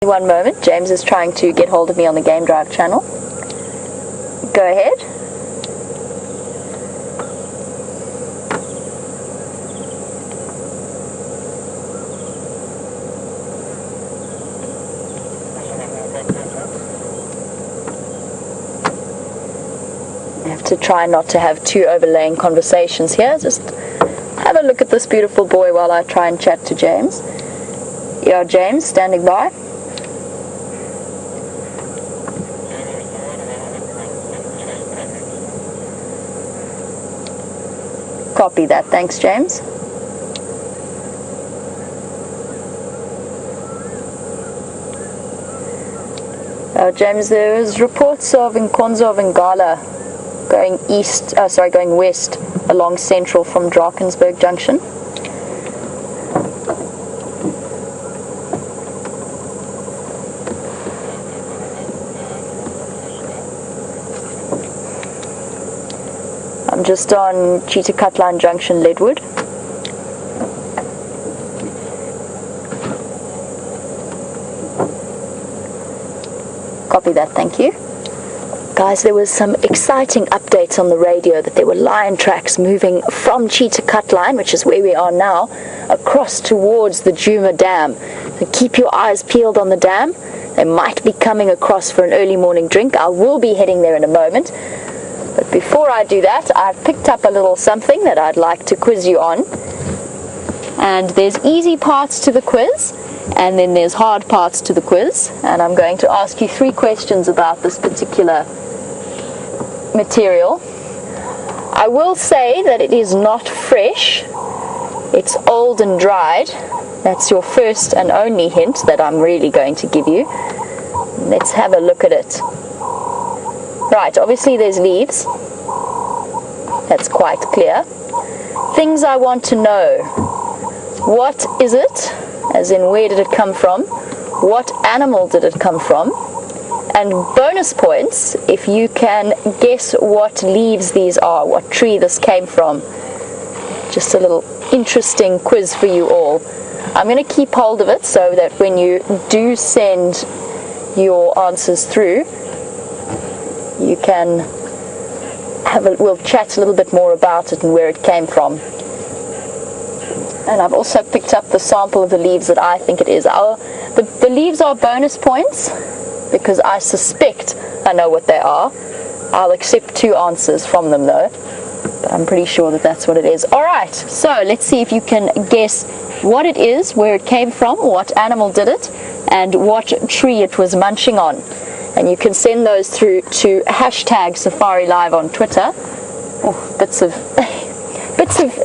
One moment, James is trying to get hold of me on the Game Drive channel. Go ahead. I have to try not to have two overlaying conversations here. Just have a look at this beautiful boy while I try and chat to James. Yeah, James, standing by. Copy that. Thanks, James. James, there was reports of Nkonzo of Ngala going west along Central from Drakensberg Junction. I'm just on Cheetah Cutline Junction, Leadwood. Copy that, thank you. Guys, there was some exciting updates on the radio that there were lion tracks moving from Cheetah Cutline, which is where we are now, across towards the Djuma Dam. So keep your eyes peeled on the dam. They might be coming across for an early morning drink. I will be heading there in a moment. But before I do that, I've picked up a little something that I'd like to quiz you on. And there's easy parts to the quiz, and then there's hard parts to the quiz. And I'm going to ask you 3 questions about this particular material. I will say that it is not fresh. It's old and dried. That's your first and only hint that I'm really going to give you. Let's have a look at it. Right, obviously there's leaves. That's quite clear. Things I want to know. What is it? As in, where did it come from? What animal did it come from? And bonus points if you can guess what leaves these are, what tree this came from. Just a little interesting quiz for you all. I'm going to keep hold of it so that when you do send your answers through, you can we'll chat a little bit more about it and where it came from. And I've also picked up the sample of the leaves that I think it is. The leaves are bonus points because I suspect I know what they are. I'll accept 2 answers from them though, but I'm pretty sure that that's what it is. Alright, so let's see if you can guess what it is, where it came from, what animal did it, and what tree it was munching on. And you can send those through to #SafariLive on Twitter. Oh, bits of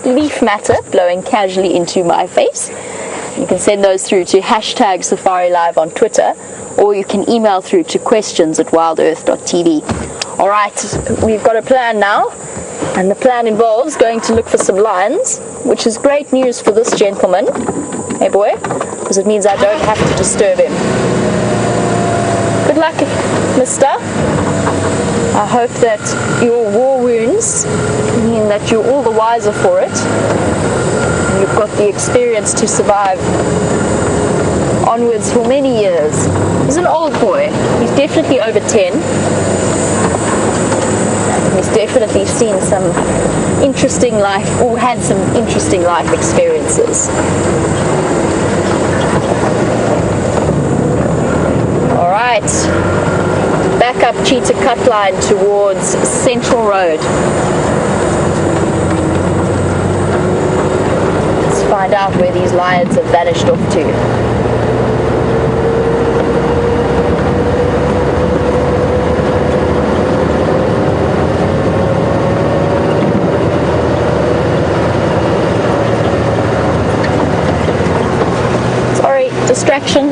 leaf matter blowing casually into my face. You can send those through to #SafariLive on Twitter, or you can email through to questions@WildEarth.tv. Alright, we've got a plan now, and the plan involves going to look for some lions, which is great news for this gentleman, hey boy, because it means I don't have to disturb him. Good luck, mister. I hope that your war wounds mean that you're all the wiser for it. And you've got the experience to survive onwards for many years. He's an old boy. He's definitely over 10. He's definitely seen some interesting life, or had some interesting life experiences. Alright, back up Cheetah Cutline towards Central Road. Let's find out where these lions have vanished off to. Distraction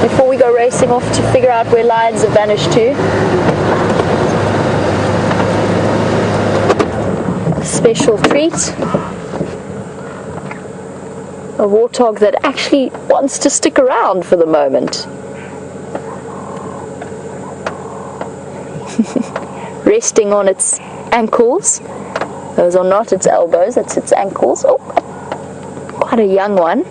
before we go racing off to figure out where lions have vanished to. A special treat. A warthog that actually wants to stick around for the moment. Resting on its ankles. Those are not its elbows, that's its ankles. Oh, quite a young one.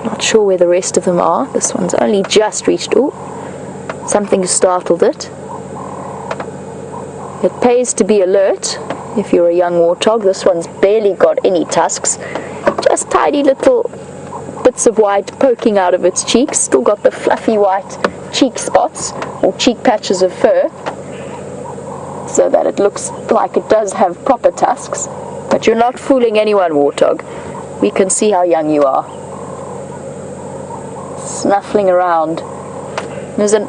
Not sure where the rest of them are. This one's only just reached. Oh, something startled it. It pays to be alert if you're a young warthog. This one's barely got any tusks. Just tiny little bits of white poking out of its cheeks. Still got the fluffy white cheek spots or cheek patches of fur, so that it looks like it does have proper tusks. But you're not fooling anyone, warthog. We can see how young you are. Snuffling around.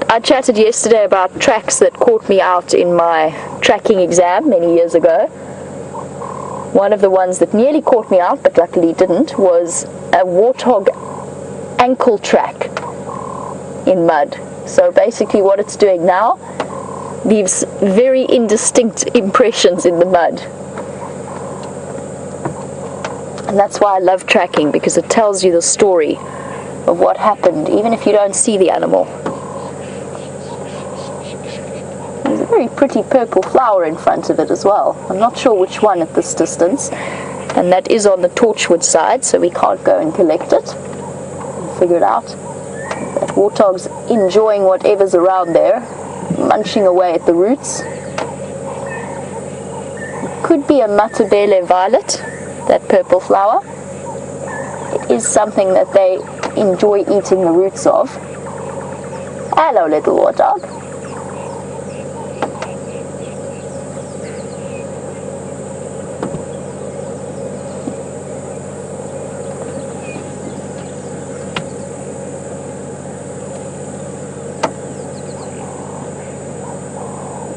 I chatted yesterday about tracks that caught me out in my tracking exam many years ago. One of the ones that nearly caught me out, but luckily didn't, was a warthog ankle track in mud. So basically what it's doing now leaves very indistinct impressions in the mud. And that's why I love tracking, because it tells you the story of what happened, even if you don't see the animal. There's a very pretty purple flower in front of it as well. I'm not sure which one at this distance, and that is on the Torchwood side, so we can't go and collect it and figure it out. That warthog's enjoying whatever's around there, munching away at the roots. It could be a Matabele violet, that purple flower. It is something that they enjoy eating the roots of. Hello, little warthog.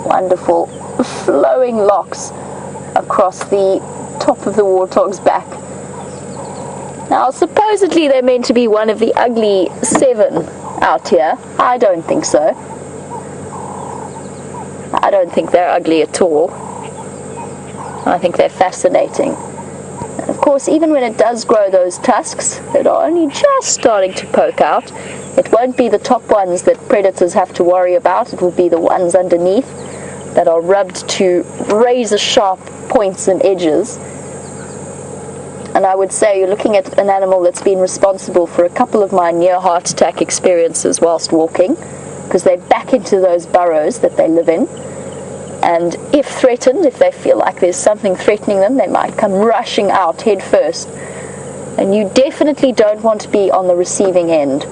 Wonderful flowing locks across the top of the warthog's back. Now, supposedly they're meant to be one of the ugly 7 out here. I don't think so. I don't think they're ugly at all. I think they're fascinating. And of course, even when it does grow those tusks that are only just starting to poke out, it won't be the top ones that predators have to worry about. It will be the ones underneath that are rubbed to razor sharp points and edges. And I would say you're looking at an animal that's been responsible for a couple of my near heart attack experiences whilst walking, because they're back into those burrows that they live in. And if threatened, if they feel like there's something threatening them, they might come rushing out head first. And you definitely don't want to be on the receiving end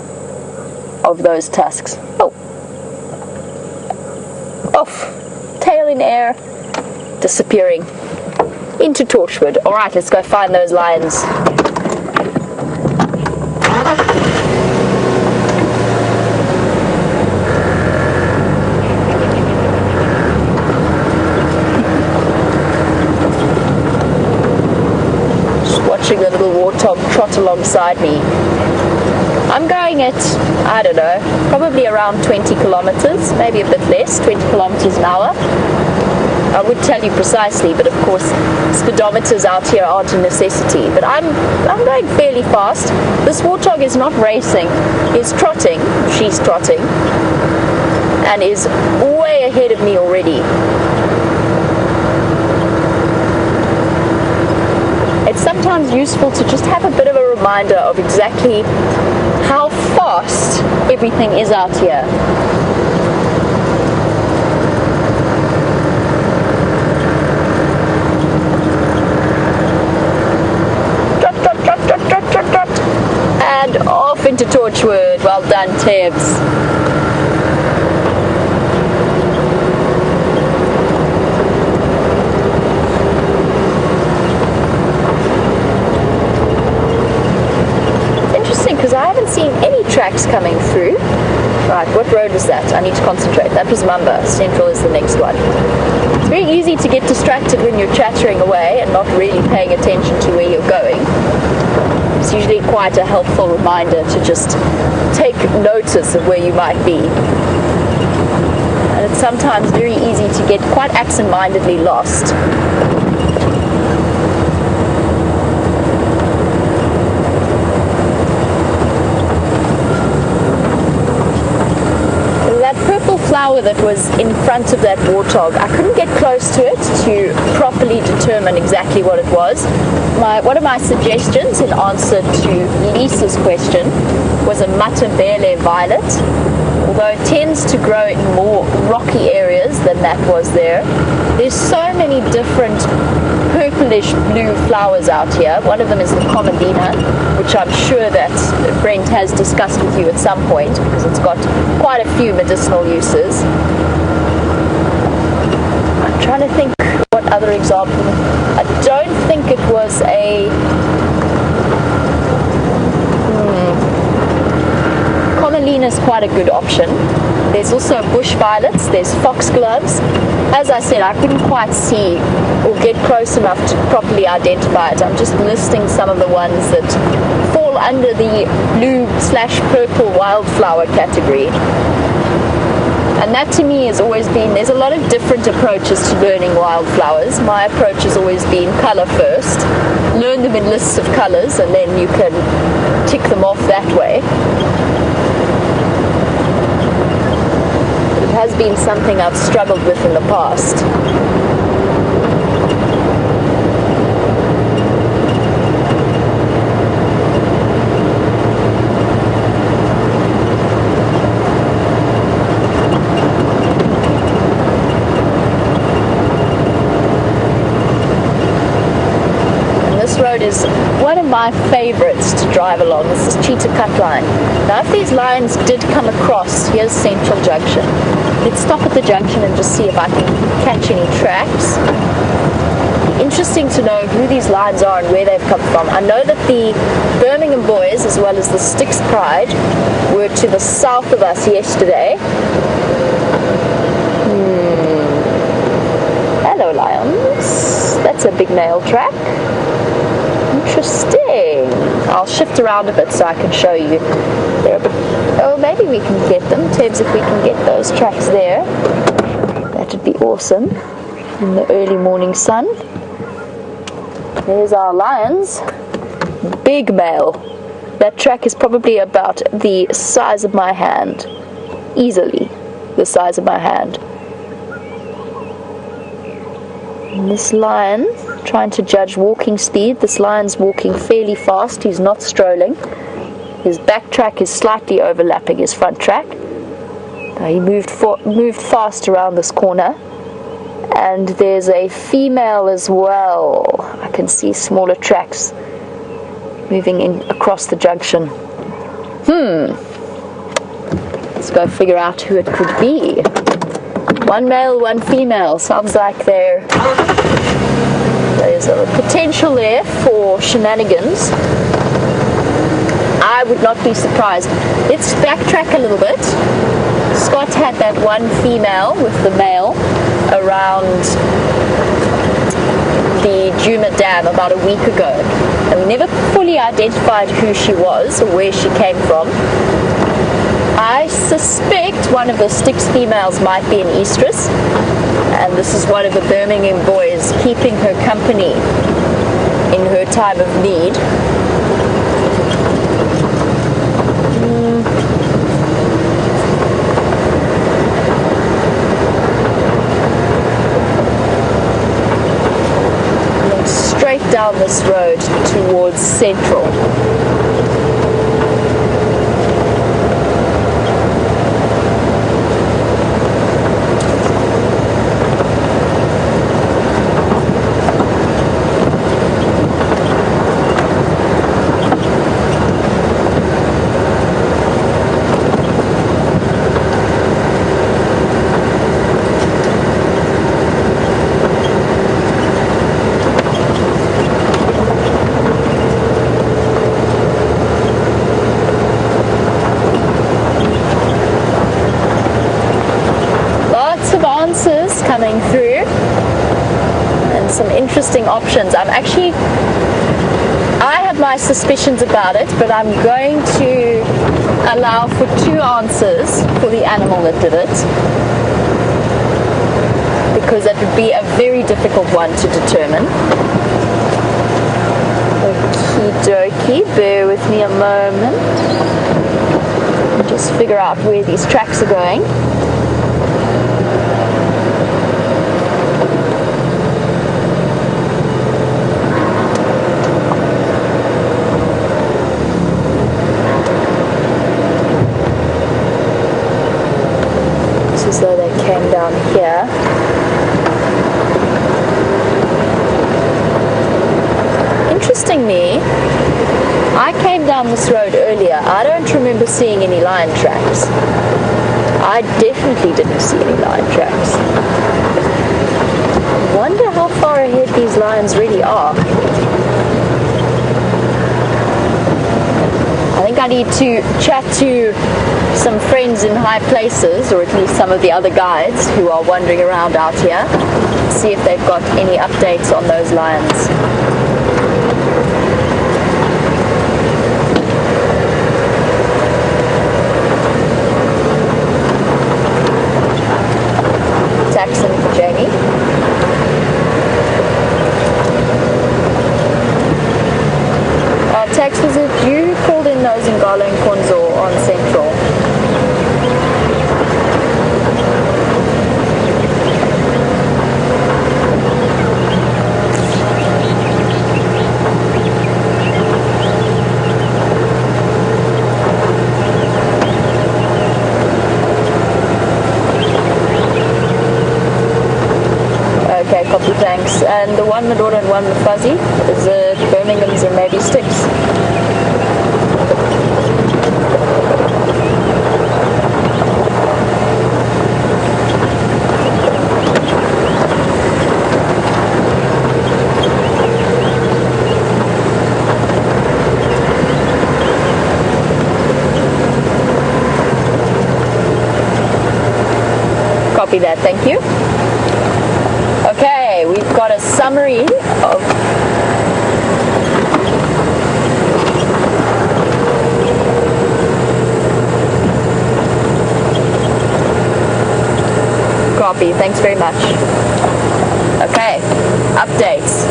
of those tusks. Oh. Off. Tail in air. Disappearing into Torchwood. Alright, let's go find those lions. Just watching the little warthog trot alongside me. I'm going at, I don't know, probably around 20 kilometers, maybe a bit less, 20 kilometers an hour. I would tell you precisely, but of course speedometers out here aren't a necessity. But I'm going fairly fast. This warthog is not racing, is trotting, she's trotting, and is way ahead of me already. It's sometimes useful to just have a bit of a reminder of exactly how fast everything is out here. And off into Torchwood. Well done, Tibbs. Interesting, because I haven't seen any tracks coming through. Right, what road was that? I need to concentrate. That was Mamba. Central is the next one. It's very easy to get distracted when you're chattering away and not really paying attention to where you're going. It's usually quite a helpful reminder to just take notice of where you might be. And it's sometimes very easy to get quite absent-mindedly lost. That purple flower sure that was in front of that warthog. I couldn't get close to it to properly determine exactly what it was. One of my suggestions in answer to Lisa's question was a Matabele violet. Although it tends to grow in more rocky areas than that was there. There's so many different purplish blue flowers out here. One of them is the Commelina, which I'm sure that Brent has discussed with you at some point because it's got quite a few medicinal uses. I'm trying to think what other example. I don't think it was a... Commelina is quite a good option. There's also bush violets, there's foxgloves. As I said, I couldn't quite see or get close enough to properly identify it. I'm just listing some of the ones that fall under the blue/purple wildflower category. And that to me has always been, there's a lot of different approaches to learning wildflowers. My approach has always been colour first. Learn them in lists of colours and then you can tick them off that way. It has been something I've struggled with in the past. And this road is one of my favorites to drive along. This is Cheetah Cut Line. Now if these lines did come across, here's Central Junction. Let's stop at the junction and just see if I can catch any tracks. Interesting to know who these lines are and where they've come from. I know that the Birmingham boys, as well as the Styx Pride, were to the south of us yesterday. Hello, lions. That's a big nail track. Interesting. I'll shift around a bit so I can show you. They're a bit, oh, maybe we can get them. Tebs, if we can get those tracks there, that would be awesome in the early morning sun. There's our lions. Big male. That track is probably about the size of my hand. Easily the size of my hand. And this lion, trying to judge walking speed, this lion's walking fairly fast, he's not strolling. His back track is slightly overlapping his front track. He moved fast around this corner. And there's a female as well. I can see smaller tracks moving in across the junction. Let's go figure out who it could be. One male, one female. Sounds like there's a potential there for shenanigans. I would not be surprised. Let's backtrack a little bit. Scott had that one female with the male around the Djuma Dam about a week ago. And we never fully identified who she was or where she came from. I suspect one of the Styx females might be an estrus. And this is one of the Birmingham boys keeping her company in her time of need. Straight down this road towards Central. Coming through and some interesting options. I have my suspicions about it, but I'm going to allow for two answers for the animal that did it, because that would be a very difficult one to determine. Okie dokie, bear with me a moment. Just figure out where these tracks are going. texting me, I came down this road earlier. I don't remember seeing any lion tracks. I definitely didn't see any lion tracks. I wonder how far ahead these lions really are. I think I need to chat to some friends in high places, or at least some of the other guides who are wandering around out here, see if they've got any updates on those lions. Jackson for Jamie. Text, was it you called in those in Ngalo and Konzo on Central? Okay, copy, thanks. And the one Medora and one Fuzzy, is it Birmingham's and maybe Sticks? Copy that, thank you. Okay, we've got a summary of copy, thanks very much. Okay, updates.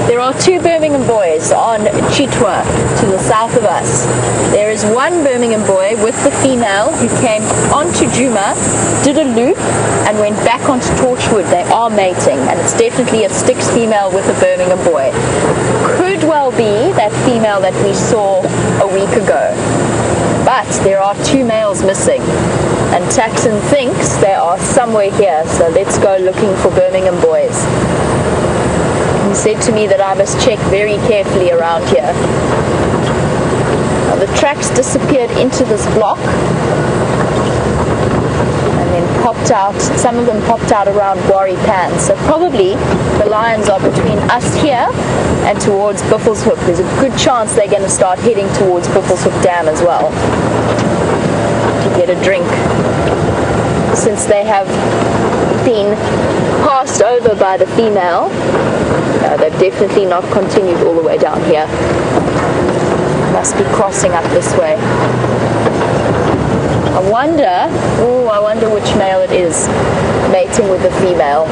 There are two Birmingham boys on Chitwa to the south of us. There is one Birmingham boy with the female who came onto Djuma, did a loop, and went back onto Torchwood. They are mating, and it's definitely a Styx female with a Birmingham boy. Could well be that female that we saw a week ago. But there are two males missing, and Taxon thinks they are somewhere here, so let's go looking for Birmingham boys. He said to me that I must check very carefully around here. Now, the tracks disappeared into this block and then popped out, some of them popped out around Gwari Pan. So probably the lions are between us here and towards Buffelshoek. There's a good chance they're going to start heading towards Buffelshoek Dam as well to get a drink, since they have been passed over by the female. They've definitely not continued all the way down here. Must be crossing up this way. I wonder which male it is mating with the female.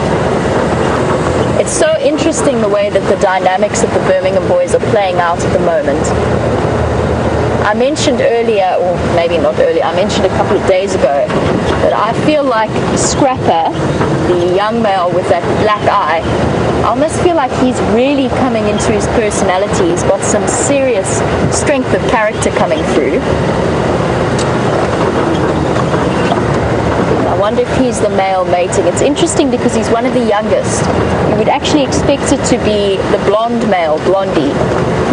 It's so interesting the way that the dynamics of the Birmingham boys are playing out at the moment. I mentioned earlier, or maybe not earlier, I mentioned a couple of days ago that I feel like Scrapper, the young male with that black eye, I almost feel like he's really coming into his personality. He's got some serious strength of character coming through. I wonder if he's the male mating. It's interesting because he's one of the youngest. You would actually expect it to be the blonde male, Blondie.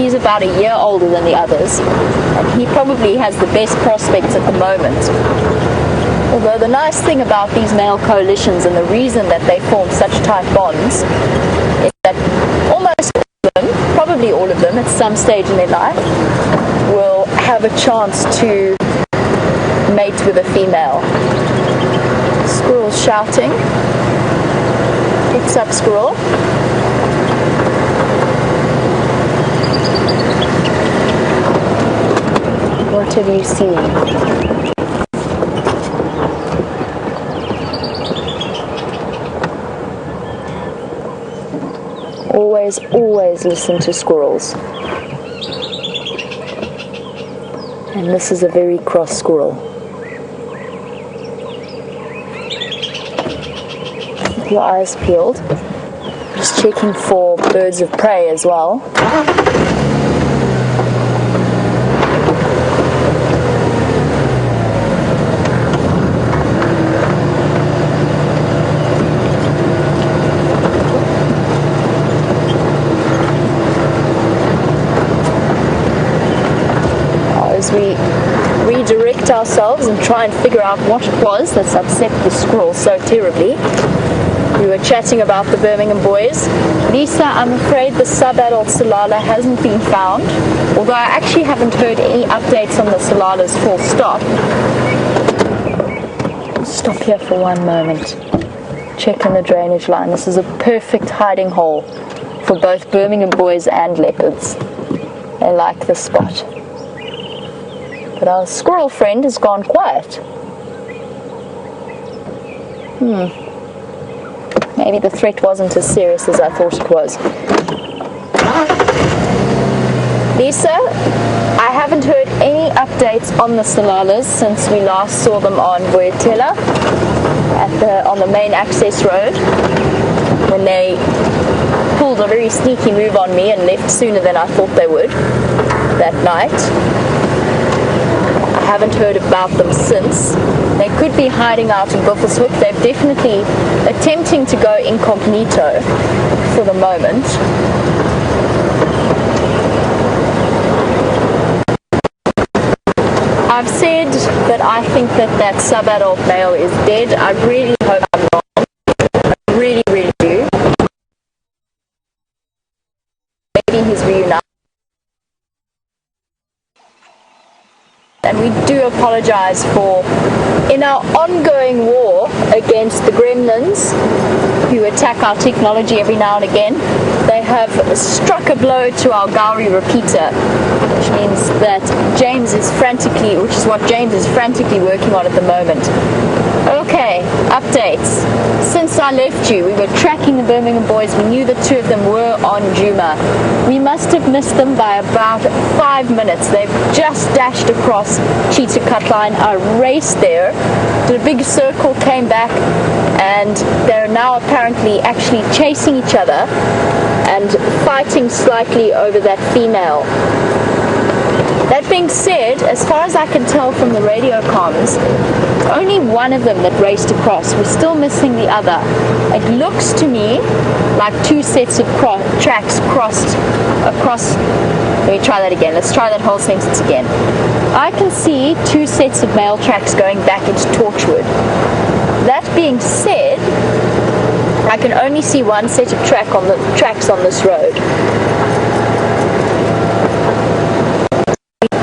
He's about a year older than the others, and he probably has the best prospects at the moment. Although the nice thing about these male coalitions, and the reason that they form such tight bonds, is that almost all of them, probably all of them at some stage in their life, will have a chance to mate with a female. Squirrel's shouting. Picks up squirrel. What have you seen? Always listen to squirrels. And this is a very cross squirrel. Keep your eyes peeled. Just checking for birds of prey as well. we redirect ourselves and try and figure out what it was that's upset the squirrel so terribly. We were chatting about the Birmingham boys. Lisa, I'm afraid the sub-adult Salala hasn't been found, although I actually haven't heard any updates on the Salalas full stop. Stop here for one moment. Check in the drainage line. This is a perfect hiding hole for both Birmingham boys and leopards. They like this spot. But our squirrel friend has gone quiet. Maybe the threat wasn't as serious as I thought it was. Lisa, I haven't heard any updates on the Salalas since we last saw them on Boyatella on the main access road, when they pulled a very sneaky move on me and left sooner than I thought they would that night. I haven't heard about them since. They could be hiding out in Buffelshoek. They're definitely attempting to go incognito for the moment. I've said that I think that sub-adult male is dead. I really hope I'm wrong. I really, really do. Maybe he's reunited. And we do apologize for, in our ongoing war against the gremlins who attack our technology every now and again, they have struck a blow to our Gowrie repeater, which means that which is what James is frantically working on at the moment. Okay, updates. Since I left you, we were tracking the Birmingham boys. We knew the two of them were on Djuma. We must have missed them by about 5 minutes. They've just dashed across Cheetah Cut Line. I raced there, did a big circle, came back, and they're now apparently actually chasing each other and fighting slightly over that female. That being said, as far as I can tell from the radio comms, only one of them that raced across. We're still missing the other. It looks to me like two sets of tracks crossed across. Let me try that again. Let's try that whole sentence again. I can see two sets of male tracks going back into Torchwood. That being said, I can only see one set of tracks on this road.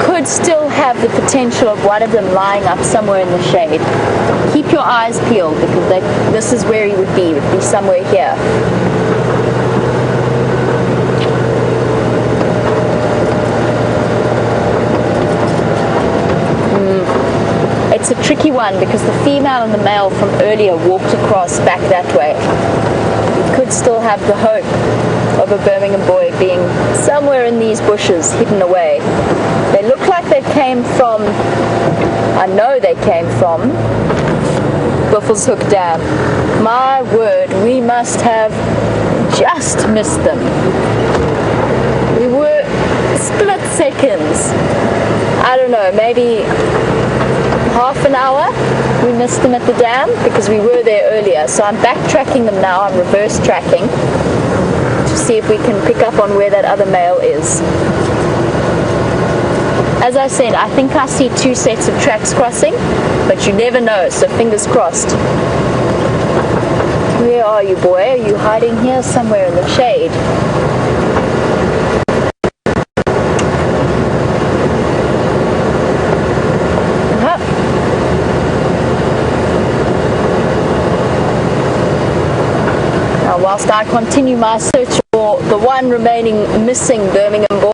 Could still have the potential of one of them lying up somewhere in the shade. Keep your eyes peeled, because this is where he would be. He would be somewhere here. It's a tricky one because the female and the male from earlier walked across back that way. We could still have the hope of a Birmingham boy being somewhere in these bushes, hidden away. They look like they came from, I know they came from, Buffelshoek Dam. My word, we must have just missed them. We were split seconds. I don't know, maybe half an hour we missed them at the dam because we were there earlier. So I'm backtracking them now, I'm reverse tracking to see if we can pick up on where that other male is. As I said, I think I see two sets of tracks crossing, but you never know, so fingers crossed. Where are you, boy? Are you hiding here somewhere in the shade? Now, whilst I continue my search for the one remaining missing Birmingham boy,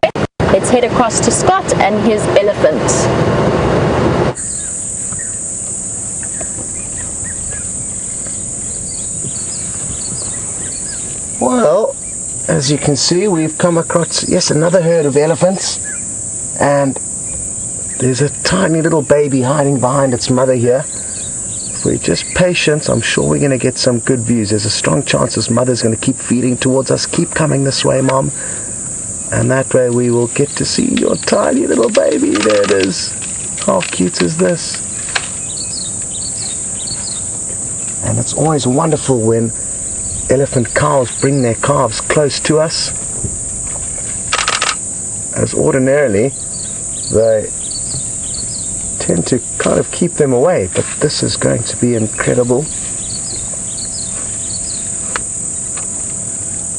let's head across to Scott and his elephant. Well, as you can see, we've come across, yes, another herd of elephants, and there's a tiny little baby hiding behind its mother here. If we're just patient, I'm sure we're going to get some good views. There's a strong chance this mother's going to keep feeding towards us. Keep coming this way, Mom. And that way we will get to see your tiny little baby. There it is. How cute is this? And it's always wonderful when elephant cows bring their calves close to us, as ordinarily they tend to kind of keep them away, but this is going to be incredible.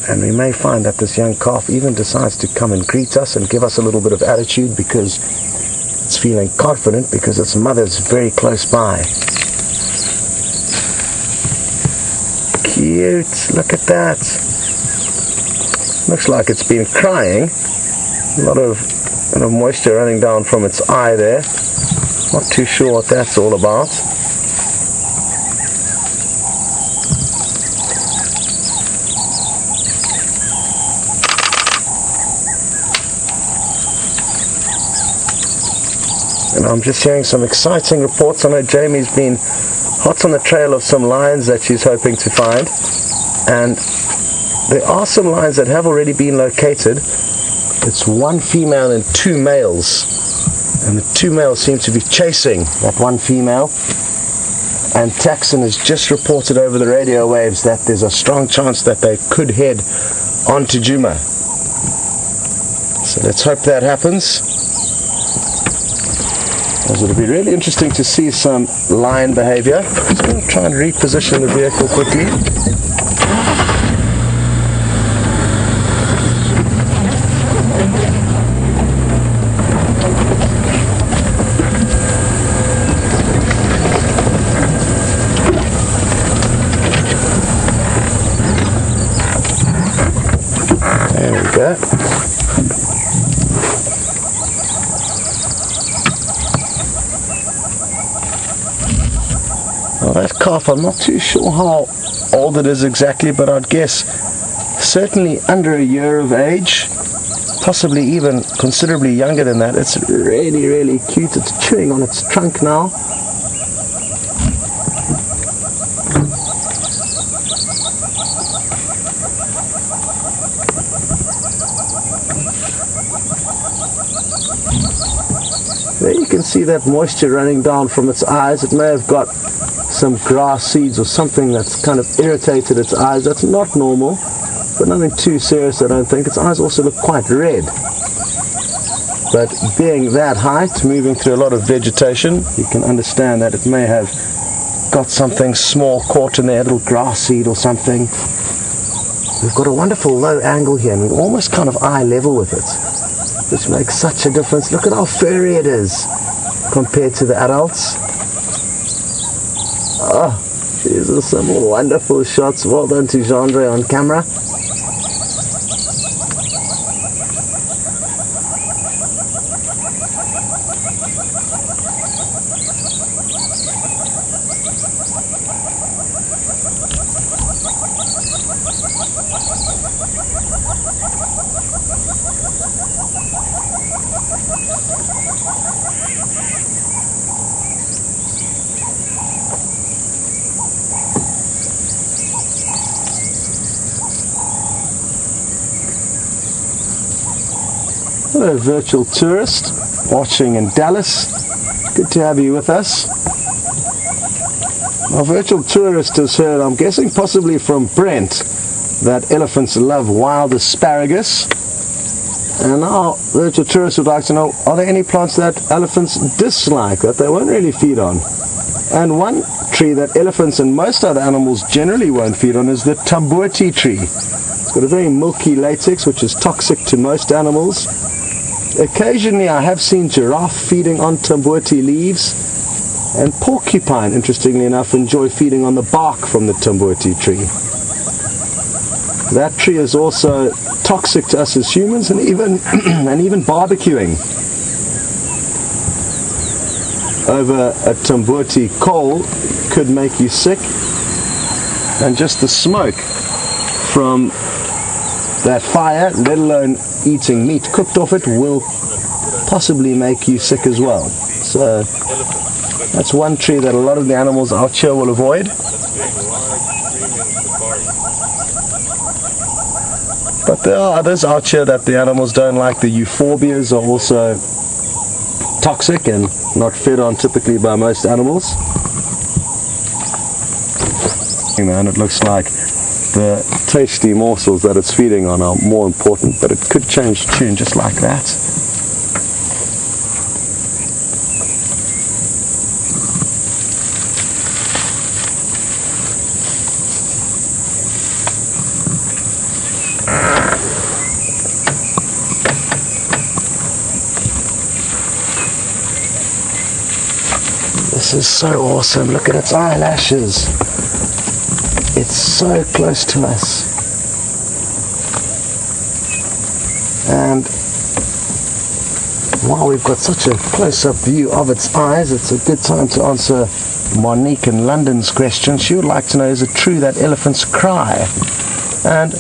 And we may find that this young calf even decides to come and greet us and give us a little bit of attitude because it's feeling confident because its mother's very close by. Cute, look at that. Looks like it's been crying. A lot of moisture running down from its eye there. Not too sure what that's all about. And I'm just hearing some exciting reports. I know Jamie's been hot on the trail of some lions that she's hoping to find. And there are some lions that have already been located. It's one female and two males. And the two males seem to be chasing that one female. And Taxon has just reported over the radio waves that there's a strong chance that they could head onto Djuma. So let's hope that happens. It'll be really interesting to see some lion behavior. I'm just going to try and reposition the vehicle quickly. There we go. Well, that calf, I'm not too sure how old it is exactly, but I'd guess certainly under a year of age, possibly even considerably younger than that. It's really, really cute. It's chewing on its trunk now. There you can see that moisture running down from its eyes. It may have got some grass seeds or something that's kind of irritated its eyes. That's not normal, but nothing too serious, I don't think. Its eyes also look quite red. But being that height, moving through a lot of vegetation, you can understand that it may have got something small caught in there, a little grass seed or something. We've got a wonderful low angle here, and we're almost kind of eye level with it, which makes such a difference. Look at how furry it is compared to the adults. Oh, these are some wonderful shots. Well done to Gendre on camera. Hello, virtual tourist watching in Dallas. Good to have you with us. Our virtual tourist has heard, I'm guessing possibly from Brent, that elephants love wild asparagus. And our virtual tourist would like to know, are there any plants that elephants dislike, that they won't really feed on? And one tree that elephants and most other animals generally won't feed on is the tambuti tree. It's got a very milky latex which is toxic to most animals. Occasionally I have seen giraffe feeding on tambuti leaves, and porcupine, interestingly enough, enjoy feeding on the bark from the tambuti tree. That tree is also toxic to us as humans, and even barbecuing over a tambuti coal could make you sick, and just the smoke from that fire, let alone eating meat cooked off it, will possibly make you sick as well. So that's one tree that a lot of the animals out here will avoid. But there are others out here that the animals don't like. The euphorbias are also toxic and not fed on typically by most animals. Man, it looks like the tasty morsels that it's feeding on are more important, but it could change tune just like that. This is so awesome. Look at its eyelashes. It's so close to us. And while we've got such a close-up view of its eyes, it's a good time to answer Monique in London's question. She would like to know, is it true that elephants cry? And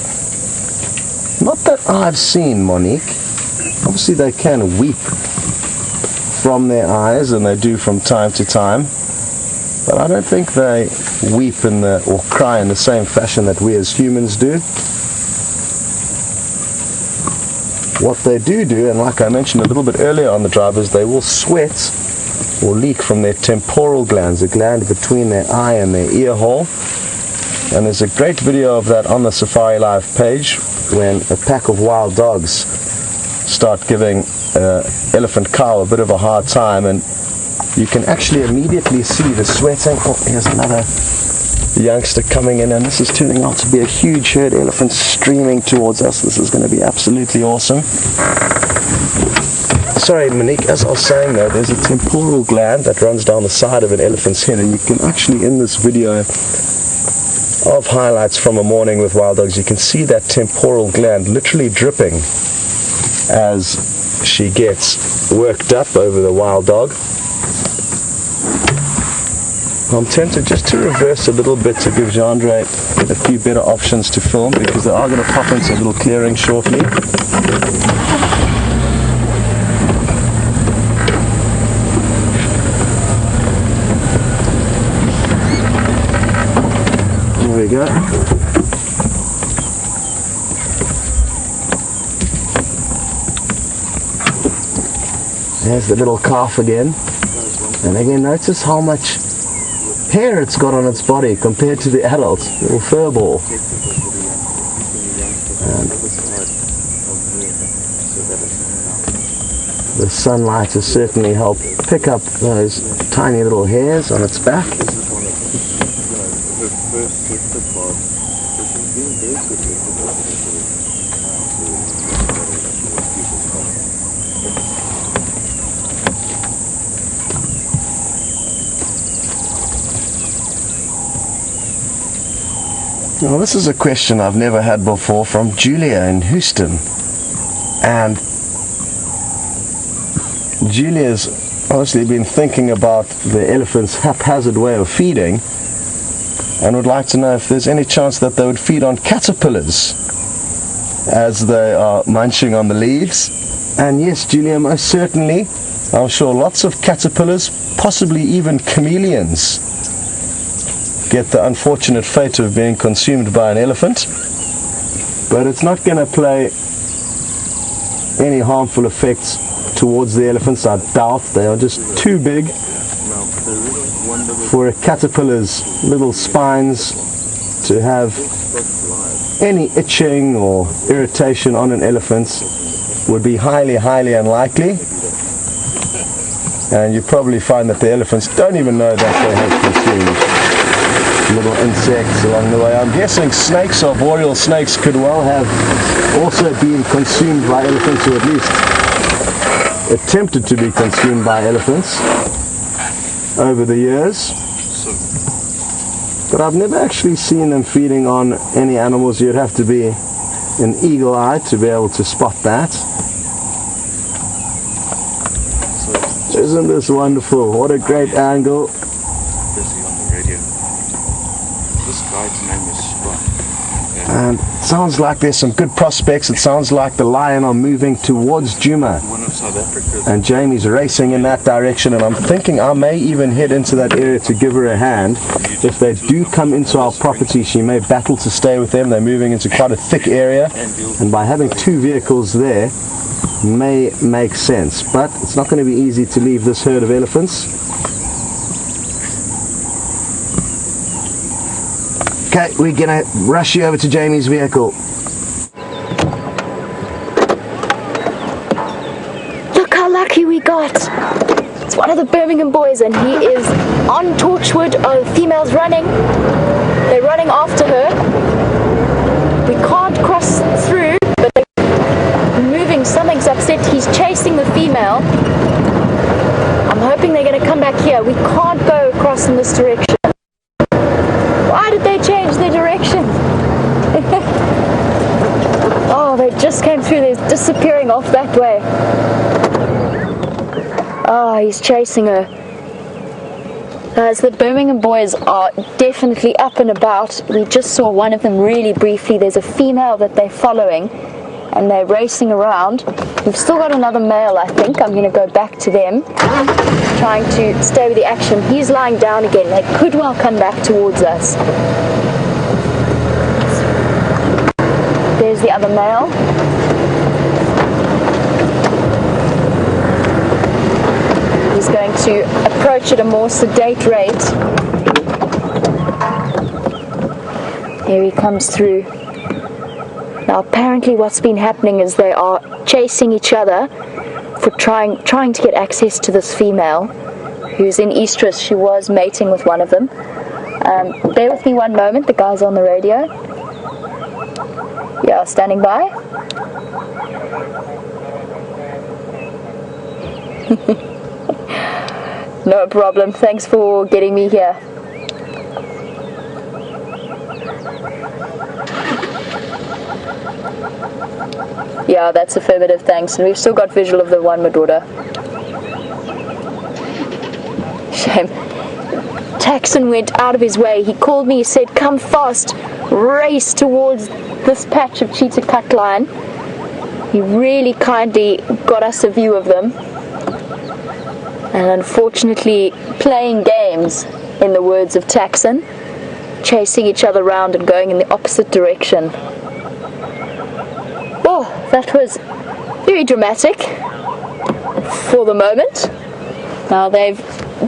not that I've seen, Monique. Obviously they can weep from their eyes, and they do from time to time, but I don't think they weep or cry in the same fashion that we as humans do. What they do, and like I mentioned a little bit earlier on the drive, is they will sweat or leak from their temporal glands, a gland between their eye and their ear hole. And there's a great video of that on the Safari Live page when a pack of wild dogs start giving elephant cow a bit of a hard time, and you can actually immediately see the sweating. Oh, here's another youngster coming in, and this is turning out to be a huge herd elephant streaming towards us. This is going to be absolutely awesome. Sorry, Monique, as I was saying though, there's a temporal gland that runs down the side of an elephant's head, and you can actually, in this video of highlights from a morning with wild dogs, you can see that temporal gland literally dripping as she gets worked up over the wild dog. I'm tempted just to reverse a little bit to give Jandre a few better options to film, because they are going to pop into a little clearing shortly. There we go. There's the little calf again. And again, notice how much hair it's got on its body compared to the adult, little fur ball. And the sunlight has certainly helped pick up those tiny little hairs on its back. Now this is a question I've never had before from Julia in Houston, and Julia's obviously been thinking about the elephant's haphazard way of feeding and would like to know if there's any chance that they would feed on caterpillars as they are munching on the leaves. And yes, Julia, most certainly, I'm sure lots of caterpillars, possibly even chameleons, get the unfortunate fate of being consumed by an elephant, but it's not going to play any harmful effects towards the elephants. I doubt. They are just too big for a caterpillar's little spines to have any itching or irritation on an elephant. Would be highly, highly unlikely. And you probably find that the elephants don't even know that they have consumed little insects along the way. I'm guessing snakes, arboreal snakes, could well have also been consumed by elephants, or at least attempted to be consumed by elephants over the years. But I've never actually seen them feeding on any animals. You'd have to be an eagle eye to be able to spot that. Isn't this wonderful? What a great angle. And it sounds like there's some good prospects. It sounds like the lion are moving towards Djuma, and Jamie's racing in that direction, and I'm thinking I may even head into that area to give her a hand. If they do come into our property, she may battle to stay with them. They're moving into quite a thick area, and by having two vehicles there may make sense, but it's not going to be easy to leave this herd of elephants. Okay, we're gonna rush you over to Jamie's vehicle. Look how lucky we got. It's one of the Birmingham boys, and he is on Torchwood. Oh, the female's running. They're running after her. We can't cross through, but they're moving. Something's upset. He's chasing the female. I'm hoping they're going to come back here. We can't go across in this direction. Why did they change their direction? Oh, they just came through. They're disappearing off that way. Oh, he's chasing her. Guys, the Birmingham boys are definitely up and about. We just saw one of them really briefly. There's a female that they're following, and they're racing around. We've still got another male, I think. I'm going to go back to them, trying to stay with the action. He's lying down again. They could well come back towards us. There's the other male. He's going to approach at a more sedate rate. Here he comes through. Now apparently what's been happening is they are chasing each other for trying to get access to this female who's in estrus. She was mating with one of them. Bear with me one moment, the guy's on the radio. Yeah, standing by. No problem, thanks for getting me here. Yeah, that's affirmative, thanks. And we've still got visual of the one, my daughter. Shame. Taxon went out of his way. He called me, he said, come fast, race towards this patch of cheetah cut line. He really kindly got us a view of them. And unfortunately, playing games, in the words of Taxon, chasing each other around and going in the opposite direction. Oh, that was very dramatic for the moment. Now they're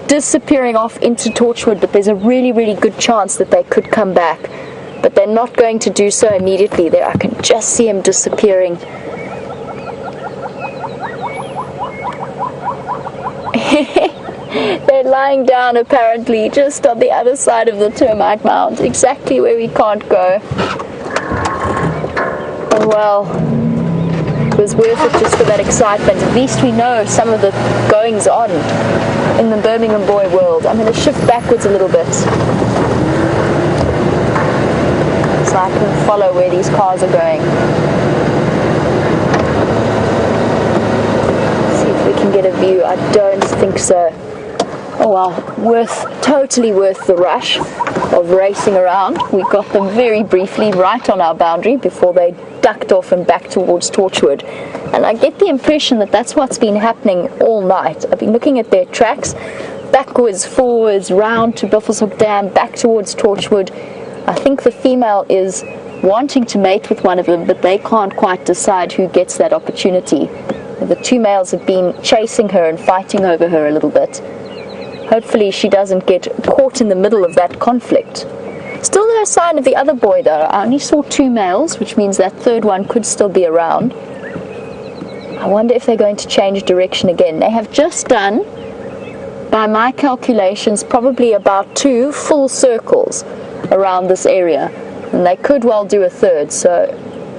disappearing off into Torchwood, but there's a really, really good chance that they could come back. But they're not going to do so immediately. There, I can just see him disappearing. They're lying down apparently just on the other side of the termite mound, exactly where we can't go. Oh well, it was worth it just for that excitement. At least we know some of the goings on in the Birmingham boy world. I'm going to shift backwards a little bit so I can follow where these cars are going. See if we can get a view. I don't think so. Oh well, totally worth the rush of racing around. We got them very briefly right on our boundary before they ducked off and back towards Torchwood. And I get the impression that that's what's been happening all night. I've been looking at their tracks, backwards, forwards, round to Buffelshoek Dam, back towards Torchwood. I think the female is wanting to mate with one of them, but they can't quite decide who gets that opportunity. The two males have been chasing her and fighting over her a little bit. Hopefully she doesn't get caught in the middle of that conflict. Still no sign of the other boy though. I only saw two males, which means that third one could still be around. I wonder if they're going to change direction again. They have just done, by my calculations, probably about 2 full circles around this area. And they could well do a third, so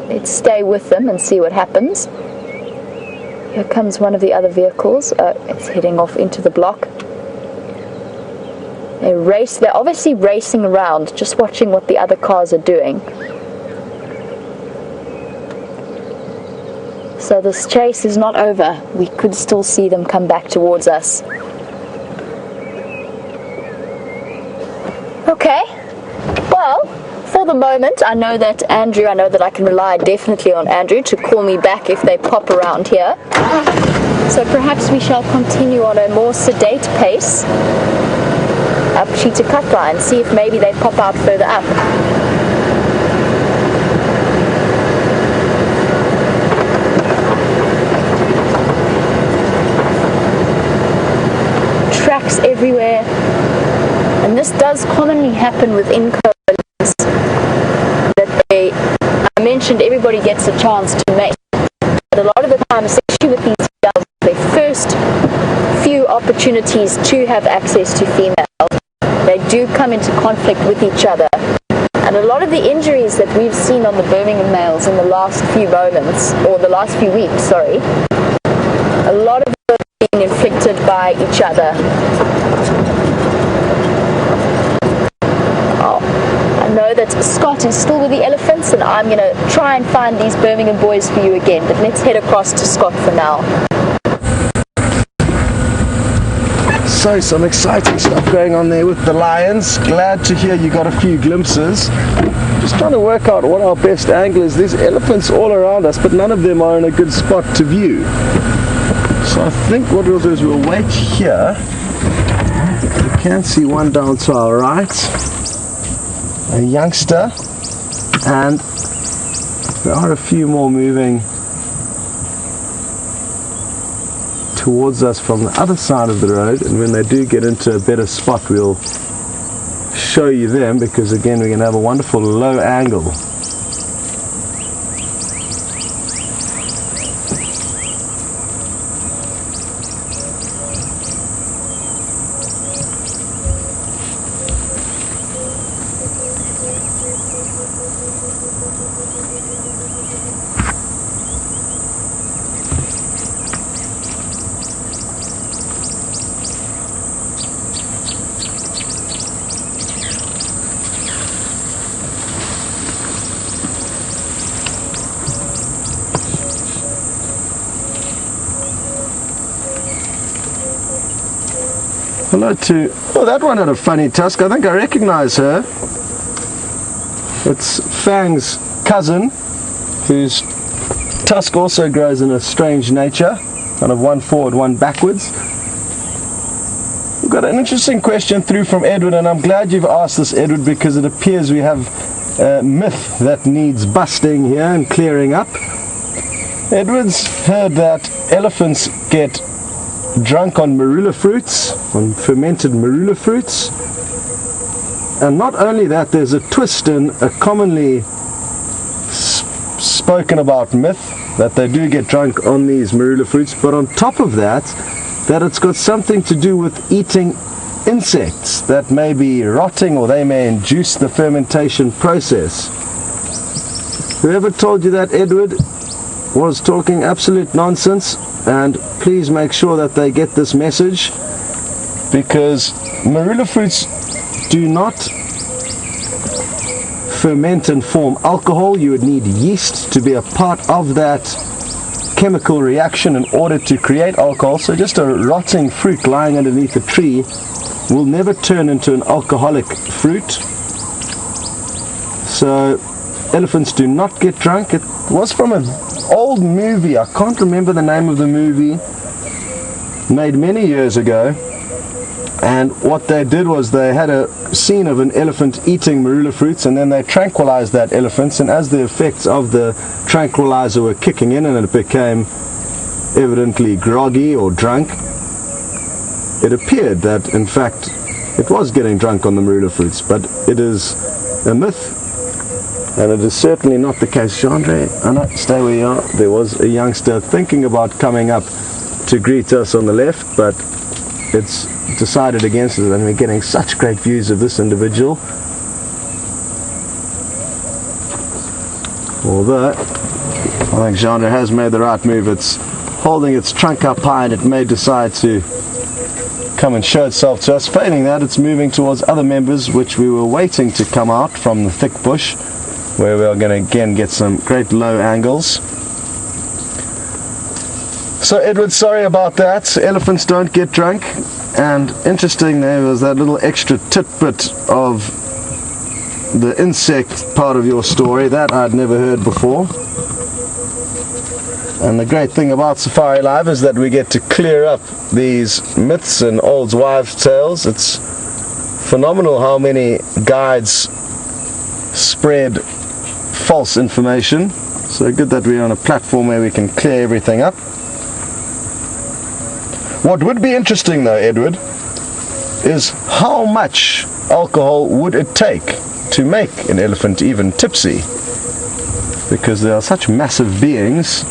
let's stay with them and see what happens. Here comes one of the other vehicles. It's heading off into the block. They're obviously racing around, just watching what the other cars are doing. So this chase is not over. We could still see them come back towards us. Okay, well, for the moment, I know that I can rely definitely on Andrew to call me back if they pop around here. So perhaps we shall continue on a more sedate pace up Cheetah Cut Line, see if maybe they pop out further up. Tracks everywhere, and this does commonly happen within coalitions. I mentioned everybody gets a chance to mate, but a lot of the time, especially with these girls, their first few opportunities to have access to females, they do come into conflict with each other. And a lot of the injuries that we've seen on the Birmingham males in the last few moments, or the last few weeks, sorry, a lot of the being inflicted by each other. Oh, I know that Scott is still with the elephants, and I'm going to try and find these Birmingham boys for you again, but let's head across to Scott for now. So some exciting stuff going on there with the lions. Glad to hear you got a few glimpses. Just trying to work out what our best angle is. There's elephants all around us, but none of them are in a good spot to view. So I think what we'll do is we'll wait here. You can see one down to our right, a youngster, and there are a few more moving towards us from the other side of the road, and when they do get into a better spot we'll show you them, because again we're going to have a wonderful low angle. Hello to, oh, that one had a funny tusk. I think I recognize her. It's Fang's cousin, whose tusk also grows in a strange nature, kind of one forward, one backwards. We've got an interesting question through from Edward, and I'm glad you've asked this, Edward, because it appears we have a myth that needs busting here and clearing up. Edward's heard that elephants get drunk on marula fruits, on fermented marula fruits, and not only that, there's a twist in a commonly spoken about myth that they do get drunk on these marula fruits, but on top of that, that it's got something to do with eating insects that may be rotting, or they may induce the fermentation process. Whoever told you that, Edward, was talking absolute nonsense, and please make sure that they get this message, because marula fruits do not ferment and form alcohol. You would need yeast to be a part of that chemical reaction in order to create alcohol. So just a rotting fruit lying underneath a tree will never turn into an alcoholic fruit. So elephants do not get drunk. It was from an old movie, I can't remember the name of the movie, made many years ago, and what they did was they had a scene of an elephant eating marula fruits, and then they tranquilized that elephant, and as the effects of the tranquilizer were kicking in and it became evidently groggy or drunk, it appeared that in fact it was getting drunk on the marula fruits. But it is a myth, and it is certainly not the case. Chandra, Anna, stay where you are. There was a youngster thinking about coming up to greet us on the left, but it's decided against it, and we're getting such great views of this individual. Although, I think Chandra has made the right move. It's holding its trunk up high, and it may decide to come and show itself to us. Failing that, it's moving towards other members, which we were waiting to come out from the thick bush, where we are going to again get some great low angles. So Edward, sorry about that. Elephants don't get drunk. And interesting, there was that little extra tidbit of the insect part of your story that I'd never heard before. And the great thing about Safari Live is that we get to clear up these myths and old wives' tales. It's phenomenal how many guides spread false information. So good that we're on a platform where we can clear everything up. What would be interesting though, Edward, is how much alcohol would it take to make an elephant even tipsy? Because they are such massive beings.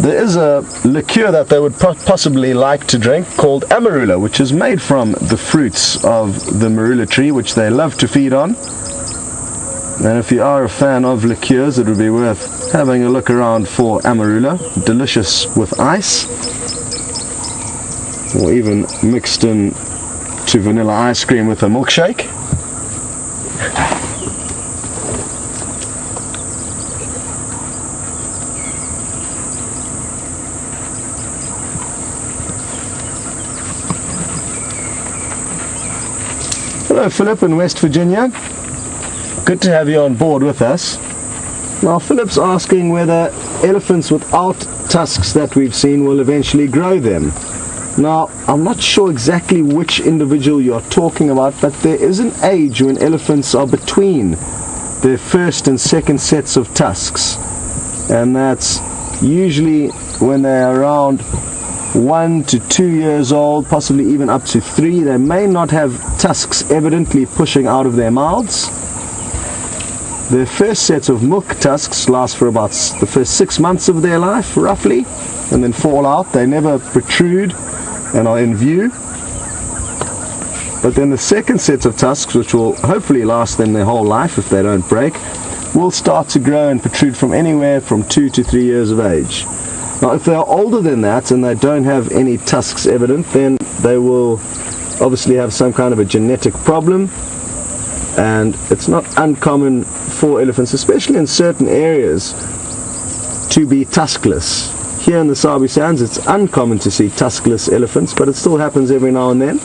There is a liqueur that they would possibly like to drink called amarula, which is made from the fruits of the marula tree, which they love to feed on. And if you are a fan of liqueurs, it would be worth having a look around for Amarula. Delicious with ice, or even mixed in to vanilla ice cream with a milkshake. Hello Philip in West Virginia. Good to have you on board with us. Now Philip's asking whether elephants without tusks that we've seen will eventually grow them. Now I'm not sure exactly which individual you're talking about, but there is an age when elephants are between their first and second sets of tusks, and that's usually when they're around 1 to 2 years old, possibly even up to 3. They may not have tusks evidently pushing out of their mouths. Their first set of milk tusks last for about the first 6 months of their life, roughly, and then fall out. They never protrude and are in view. But then the second set of tusks, which will hopefully last them their whole life if they don't break, will start to grow and protrude from anywhere from 2 to 3 years of age. Now if they are older than that and they don't have any tusks evident, then they will obviously have some kind of a genetic problem, and it's not uncommon for elephants, especially in certain areas, to be tuskless. Here in the Sabi Sands it's uncommon to see tuskless elephants, but it still happens every now and then.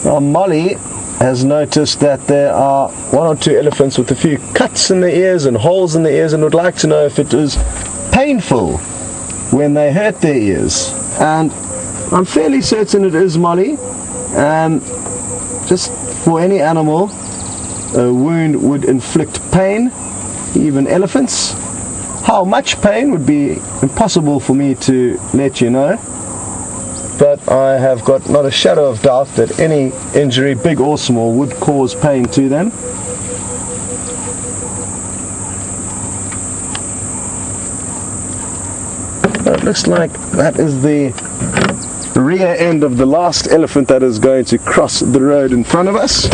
Now Molly has noticed that there are 1 or 2 elephants with a few cuts in the ears and holes in the ears, and would like to know if it is painful when they hurt their ears. And I'm fairly certain it is, Molly. Just for any animal, a wound would inflict pain, even elephants. How much pain would be impossible for me to let you know. But I have got not a shadow of doubt that any injury, big or small, would cause pain to them. It looks like that is the rear end of the last elephant that is going to cross the road in front of us. And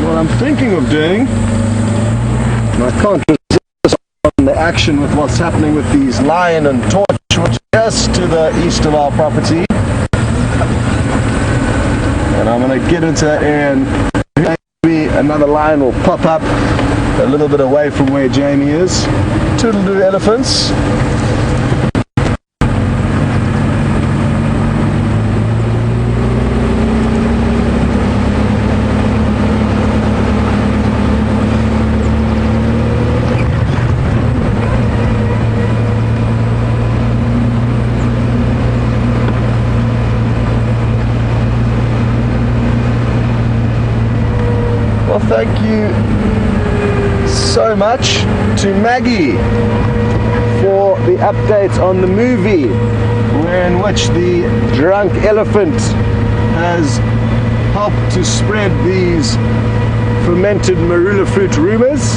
what I'm thinking of doing, and I can't resist on the action with what's happening with these lion and torch, which just to the east of our property, and I'm going to get into that area, and maybe another lion will pop up a little bit away from where Jamie is. Toodle-doo elephants. Well, thank you so much to Maggie for the updates on the movie, in which the drunk elephant has helped to spread these fermented marula fruit rumors.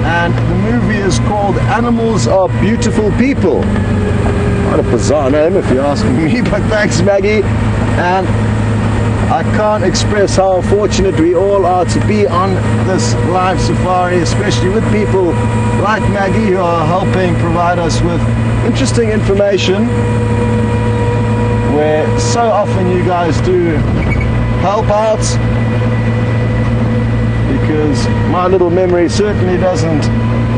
And the movie is called Animals Are Beautiful People. Quite a bizarre name if you're asking me, but thanks Maggie. And I can't express how fortunate we all are to be on this live safari, especially with people like Maggie who are helping provide us with interesting information, where so often you guys do help out, because my little memory certainly doesn't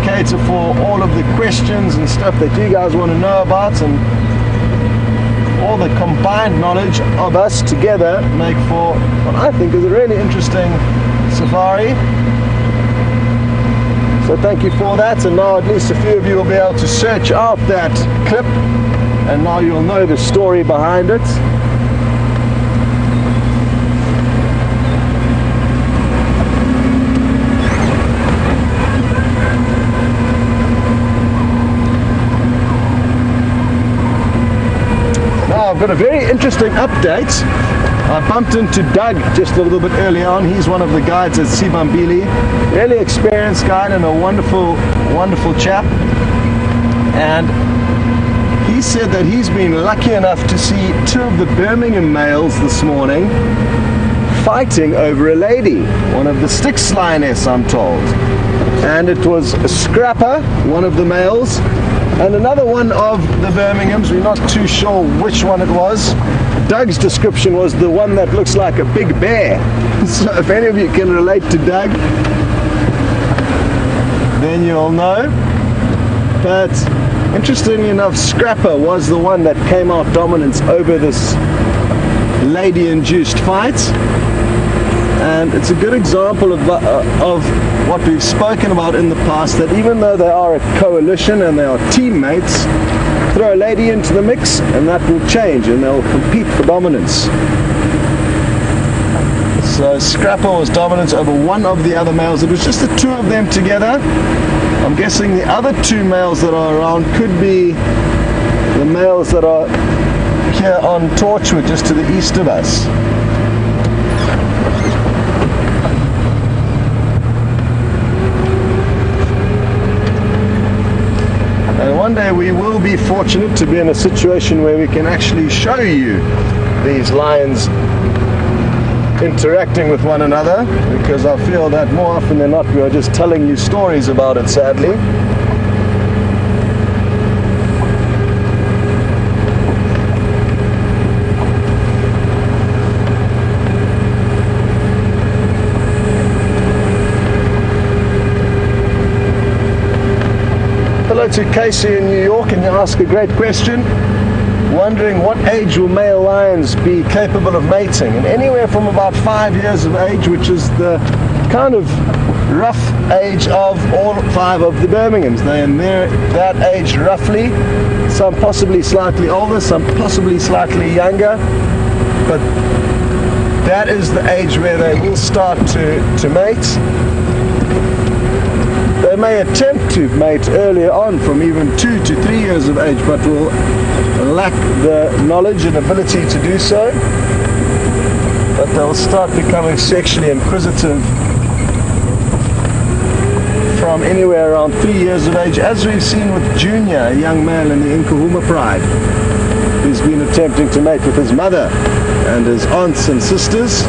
cater for all of the questions and stuff that you guys want to know about, and all the combined knowledge of us together make for what I think is a really interesting safari. So thank you for that, and now at least a few of you will be able to search out that clip, and now you'll know the story behind it. got a very interesting update. I bumped into Doug just a little bit earlier on. He's one of the guides at Sibambili. Really experienced guide and a wonderful, wonderful chap. And he said that he's been lucky enough to see two of the Birmingham males this morning fighting over a lady, one of the Styx lioness, I'm told. And it was a scrapper, one of the males, and another one of the Birminghams. We're not too sure which one it was. Doug's description was the one that looks like a big bear. So if any of you can relate to Doug, then you'll know. But interestingly enough, Scrapper was the one that came out dominant over this lady-induced fight. And it's a good example of what we've spoken about in the past, that even though they are a coalition and they are teammates, throw a lady into the mix and that will change and they'll compete for dominance. So Scrapper was dominant over one of the other males. It was just the two of them together. I'm guessing the other two males that are around could be the males that are here on Torchwood, just to the east of us. And one day we will be fortunate to be in a situation where we can actually show you these lions interacting with one another, because I feel that more often than not we are just telling you stories about it, sadly. Hello to Casey in New York, and you ask a great question, wondering what age will male lions be capable of mating. And anywhere from about 5 years of age, which is the kind of rough age of all 5 of the Birminghams. They're in that age roughly, some possibly slightly older, some possibly slightly younger, but that is the age where they will start to mate. They may attempt to mate earlier on, from even 2 to 3 years of age, but will lack the knowledge and ability to do so. But they'll start becoming sexually inquisitive from anywhere around 3 years of age, as we've seen with Junior, a young male in the Nkahuma Pride, who's been attempting to mate with his mother and his aunts and sisters,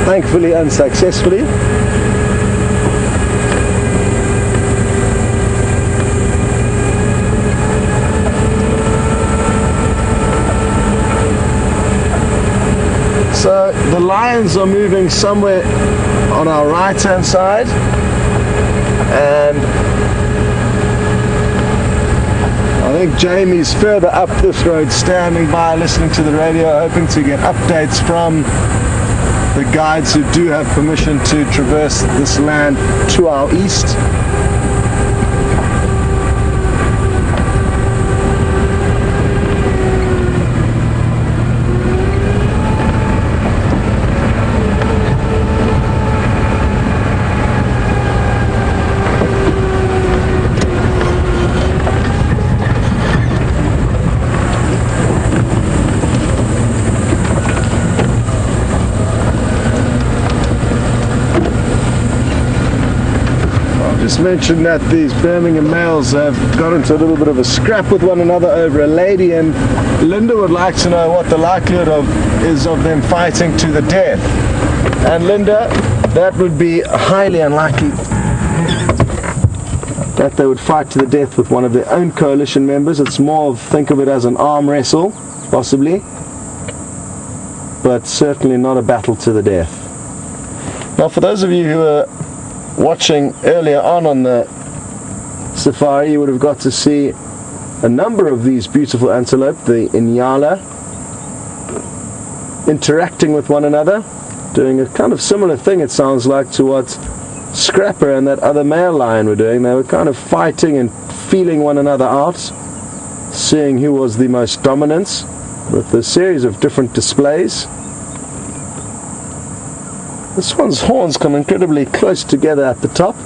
thankfully unsuccessfully. So the lions are moving somewhere on our right hand side, and I think Jamie's further up this road, standing by, listening to the radio, hoping to get updates from the guides who do have permission to traverse this land to our east. Mentioned that these Birmingham males have got into a little bit of a scrap with one another over a lady, and Linda would like to know what the likelihood is of them fighting to the death. And Linda, that would be highly unlikely that they would fight to the death with one of their own coalition members. It's more of, think of it as an arm wrestle, possibly, but certainly not a battle to the death. Now, for those of you who are watching earlier on the safari, you would have got to see a number of these beautiful antelope, the Inyala, interacting with one another, doing a kind of similar thing, it sounds like, to what Scrapper and that other male lion were doing. They were kind of fighting and feeling one another out, seeing who was the most dominant, with a series of different displays. This one's horns come incredibly close together at the top.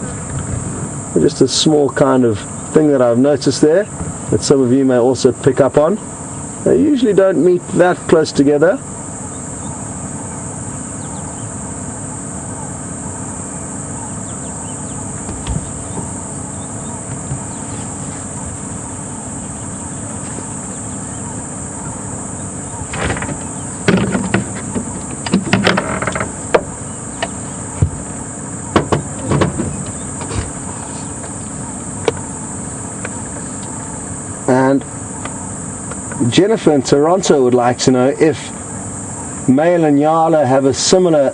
Just a small kind of thing that I've noticed there, that some of you may also pick up on. They usually don't meet that close together. And Jennifer in Toronto would like to know if male and Yala have a similar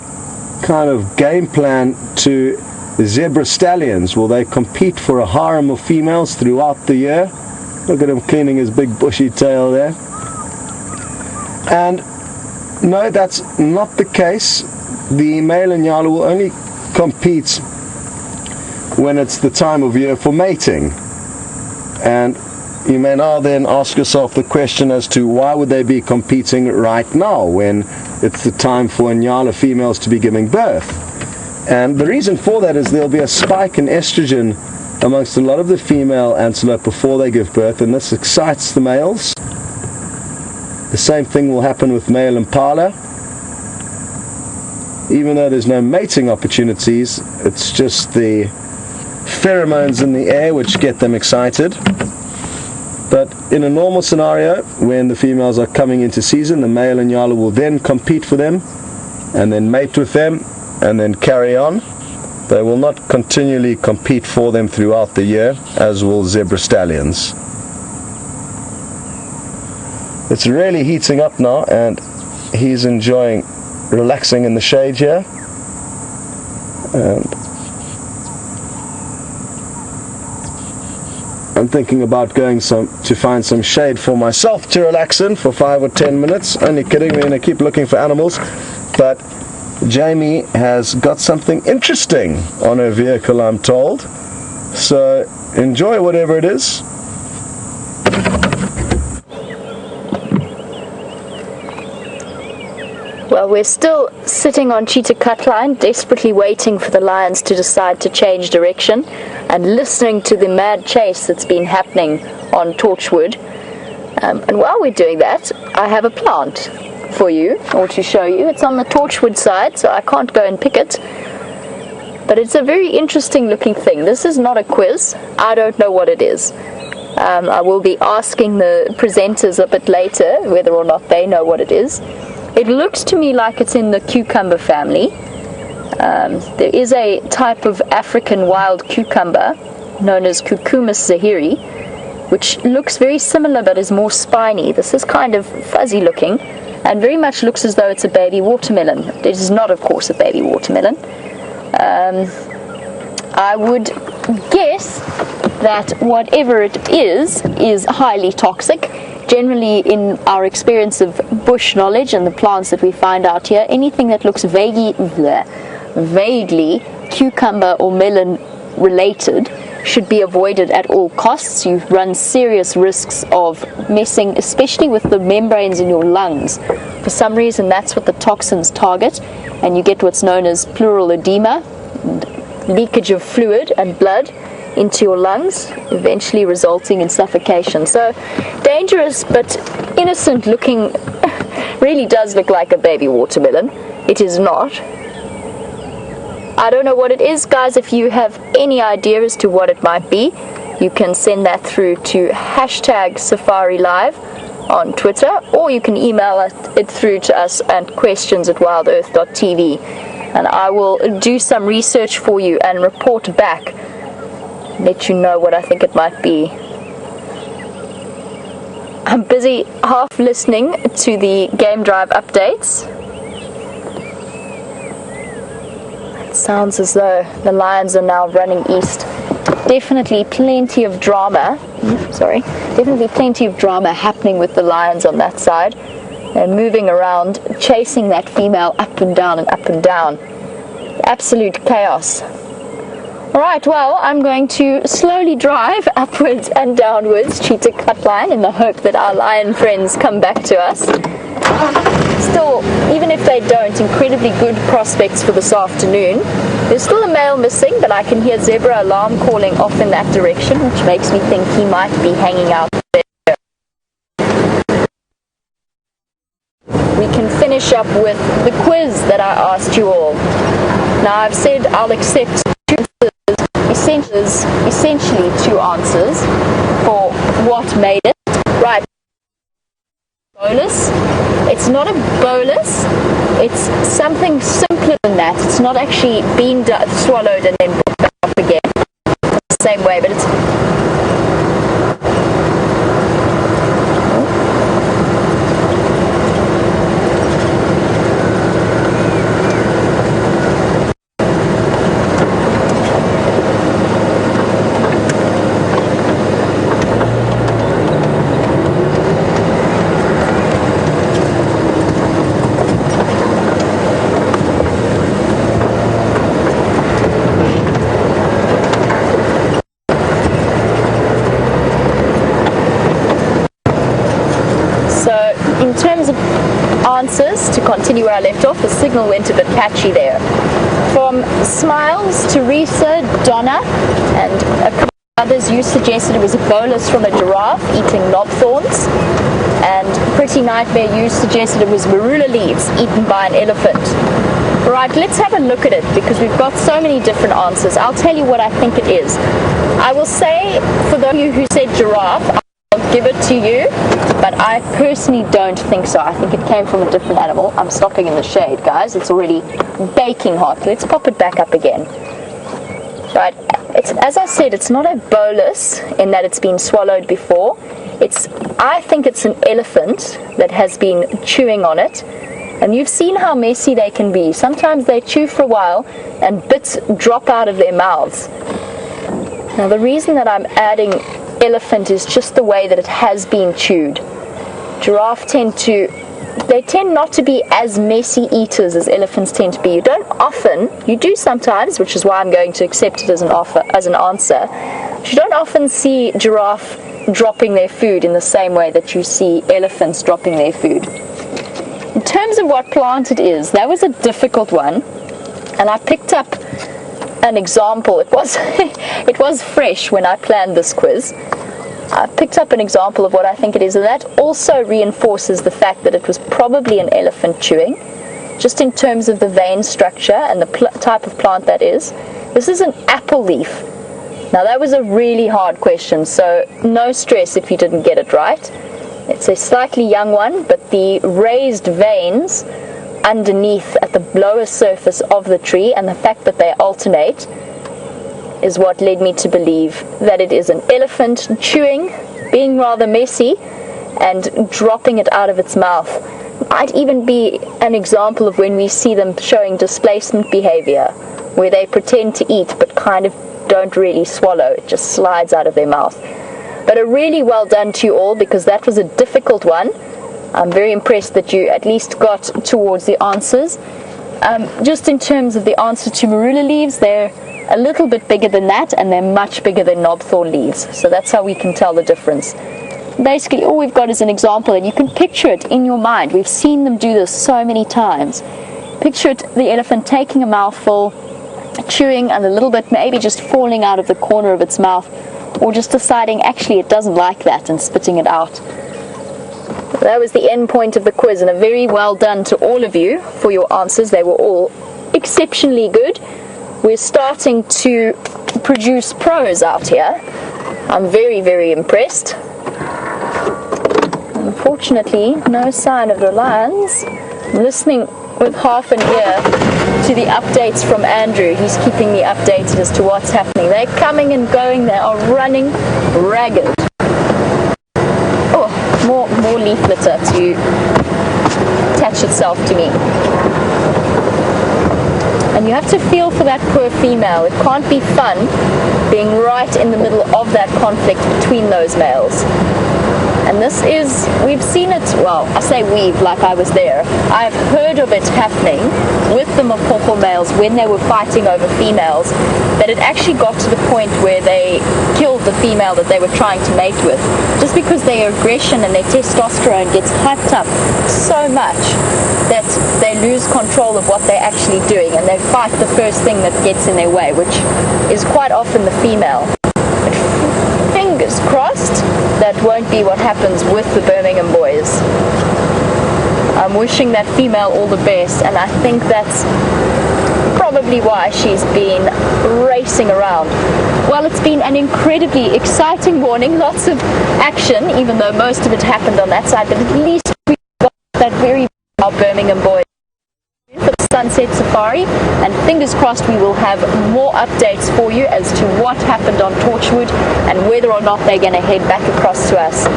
kind of game plan to zebra stallions. Will they compete for a harem of females throughout the year? Look at him cleaning his big bushy tail there. And no, that's not the case. The male and Yala will only compete when it's the time of year for mating. And you may now then ask yourself the question as to why would they be competing right now when it's the time for Nyala females to be giving birth. And the reason for that is there'll be a spike in estrogen amongst a lot of the female antelope before they give birth, and this excites the males. The same thing will happen with male impala. Even though there's no mating opportunities, it's just the pheromones in the air which get them excited. But in a normal scenario, when the females are coming into season, the male and Nyala will then compete for them and then mate with them and then carry on. They will not continually compete for them throughout the year, as will zebra stallions. It's really heating up now, and he's enjoying relaxing in the shade here. And I'm thinking about going to find some shade for myself to relax in for 5 or 10 minutes. Only kidding, we're going to keep looking for animals. But Jamie has got something interesting on her vehicle, I'm told. So enjoy whatever it is. Well, we're still sitting on cheetah cut line, desperately waiting for the lions to decide to change direction and listening to the mad chase that's been happening on Torchwood. And while we're doing that, I have a plant for you, or to show you. It's on the Torchwood side, so I can't go and pick it. But it's a very interesting looking thing. This is not a quiz. I don't know what it is. I will be asking the presenters a bit later whether or not they know what it is. It looks to me like it's in the cucumber family. There is a type of African wild cucumber known as Cucumis zahiri, which looks very similar but is more spiny. This is kind of fuzzy looking and very much looks as though it's a baby watermelon. It is not, of course, a baby watermelon. I would guess that whatever it is highly toxic. Generally, in our experience of bush knowledge and the plants that we find out here, anything that looks vaguely cucumber or melon related should be avoided at all costs. You run serious risks of messing, especially with the membranes in your lungs. For some reason, that's what the toxins target, and you get what's known as pleural edema, leakage of fluid and blood into your lungs, eventually resulting in suffocation. So dangerous but innocent looking. Really does look like a baby watermelon. It is not. I don't know what it is, guys. If you have any idea as to what it might be, you can send that through to #SafariLive on Twitter, or you can email it through to us at questions@WildEarth.tv, and I will do some research for you and report back, let you know what I think it might be. I'm busy half listening to the game drive updates. It sounds as though the lions are now running east. Definitely plenty of drama. Definitely plenty of drama happening with the lions on that side. They're moving around, chasing that female up and down and up and down. Absolute chaos. Alright, well, I'm going to slowly drive upwards and downwards cheetah cut line in the hope that our lion friends come back to us. Still, even if they don't, incredibly good prospects for this afternoon. There's still a male missing, but I can hear zebra alarm calling off in that direction, which makes me think he might be hanging out there. we can finish up with the quiz that I asked you all. Now, I've said I'll accept essentially 2 answers for what made it. Right. Bolus. It's not a bolus. It's something simpler than that. It's not actually being swallowed and then brought up again the same way, but it's... In terms of answers, to continue where I left off, the signal went a bit patchy there. From Smiles, Teresa, Donna, and a couple of others, you suggested it was a bolus from a giraffe eating knob thorns. And Pretty Nightmare, you suggested it was marula leaves eaten by an elephant. Right, let's have a look at it because we've got so many different answers. I'll tell you what I think it is. I will say, for those of you who said giraffe, I'll give it to you, but I personally don't think so. I think it came from a different animal. I'm stopping in the shade, guys. It's already baking hot. Let's pop it back up again. Right, it's, as I said, it's not a bolus in that it's been swallowed before. I think it's an elephant that has been chewing on it. And you've seen how messy they can be. Sometimes they chew for a while and bits drop out of their mouths. Now the reason that I'm adding elephant is just the way that it has been chewed. Giraffe tend not to be as messy eaters as elephants tend to be. You do sometimes, which is why I'm going to accept it as an answer. But you don't often see giraffe dropping their food in the same way that you see elephants dropping their food. In terms of what plant it is, that was a difficult one, and I picked up an example. It was fresh when I planned this quiz. I picked up an example of what I think it is, and that also reinforces the fact that it was probably an elephant chewing, just in terms of the vein structure and the type of plant that is. This is an apple leaf. Now that was a really hard question, so no stress if you didn't get it right. It's a slightly young one, but the raised veins underneath at the lower surface of the tree and the fact that they alternate is what led me to believe that it is an elephant chewing, being rather messy, and dropping it out of its mouth. Might even be an example of when we see them showing displacement behavior, where they pretend to eat but kind of don't really swallow. It just slides out of their mouth. But a really well done to you all, because that was a difficult one. I'm very impressed that you at least got towards the answers. Just in terms of the answer to marula leaves, they're a little bit bigger than that, and they're much bigger than knobthorn leaves. So that's how we can tell the difference. Basically, all we've got is an example, and you can picture it in your mind. We've seen them do this so many times. Picture it, the elephant taking a mouthful, chewing, and a little bit maybe just falling out of the corner of its mouth, or just deciding actually it doesn't like that and spitting it out. That was the end point of the quiz, and a very well done to all of you for your answers. They were all exceptionally good. We're starting to produce pros out here. I'm very, very impressed. Unfortunately, no sign of the lions. I'm listening with half an ear to the updates from Andrew. He's keeping me updated as to what's happening. They're coming and going. They are running ragged. Oh, more leaf litter to attach itself to me. And you have to feel for that poor female. It can't be fun being right in the middle of that conflict between those males. And this is, we've seen it, well, I say we've, like I was there. I've heard of it happening with the macaque males when they were fighting over females, that it actually got to the point where they killed the female that they were trying to mate with, just because their aggression and their testosterone gets hyped up so much that they lose control of what they're actually doing, and they fight the first thing that gets in their way, which is quite often the female. But fingers crossed that won't be what happens with the Birmingham boys. I'm wishing that female all the best, and I think that's probably why she's been racing around. Well, it's been an incredibly exciting morning, lots of action, even though most of it happened on that side, but at least we got that very Birmingham boy for the sunset safari, and fingers crossed we will have more updates for you as to what happened on Torchwood and whether or not they're going to head back across to us.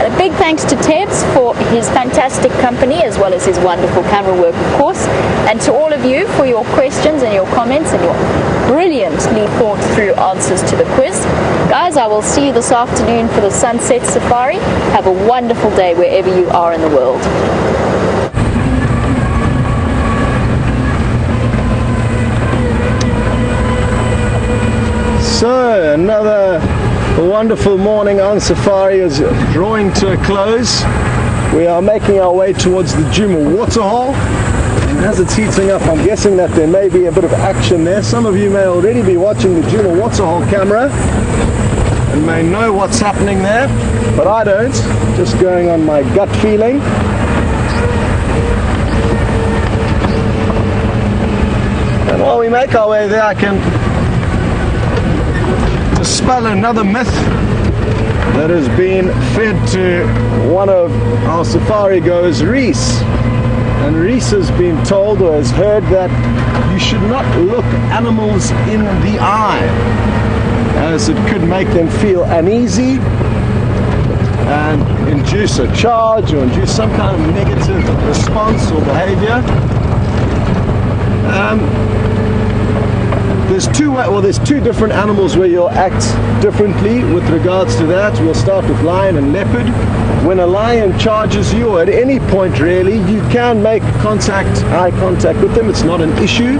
And a big thanks to Tebs for his fantastic company, as well as his wonderful camera work, of course, and to all of you for your questions and your comments and your brilliantly thought through answers to the quiz. Guys, I will see you this afternoon for the sunset safari. Have a wonderful day wherever you are in the world. So, another wonderful morning on safari is drawing to a close. We are making our way towards the Djuma waterhole, and as it's heating up, I'm guessing that there may be a bit of action there. Some of you may already be watching the Djuma waterhole camera and may know what's happening there, but I don't, just going on my gut feeling. And while we make our way there, I can dispel another myth that has been fed to one of our safari goers, Reese. And Reese has been told or has heard that you should not look animals in the eye, as it could make them feel uneasy and induce a charge or induce some kind of negative response or behavior. There's two different animals where you'll act differently with regards to that. We'll start with lion and leopard. When a lion charges you, or at any point really, you can make eye contact with them. It's not an issue.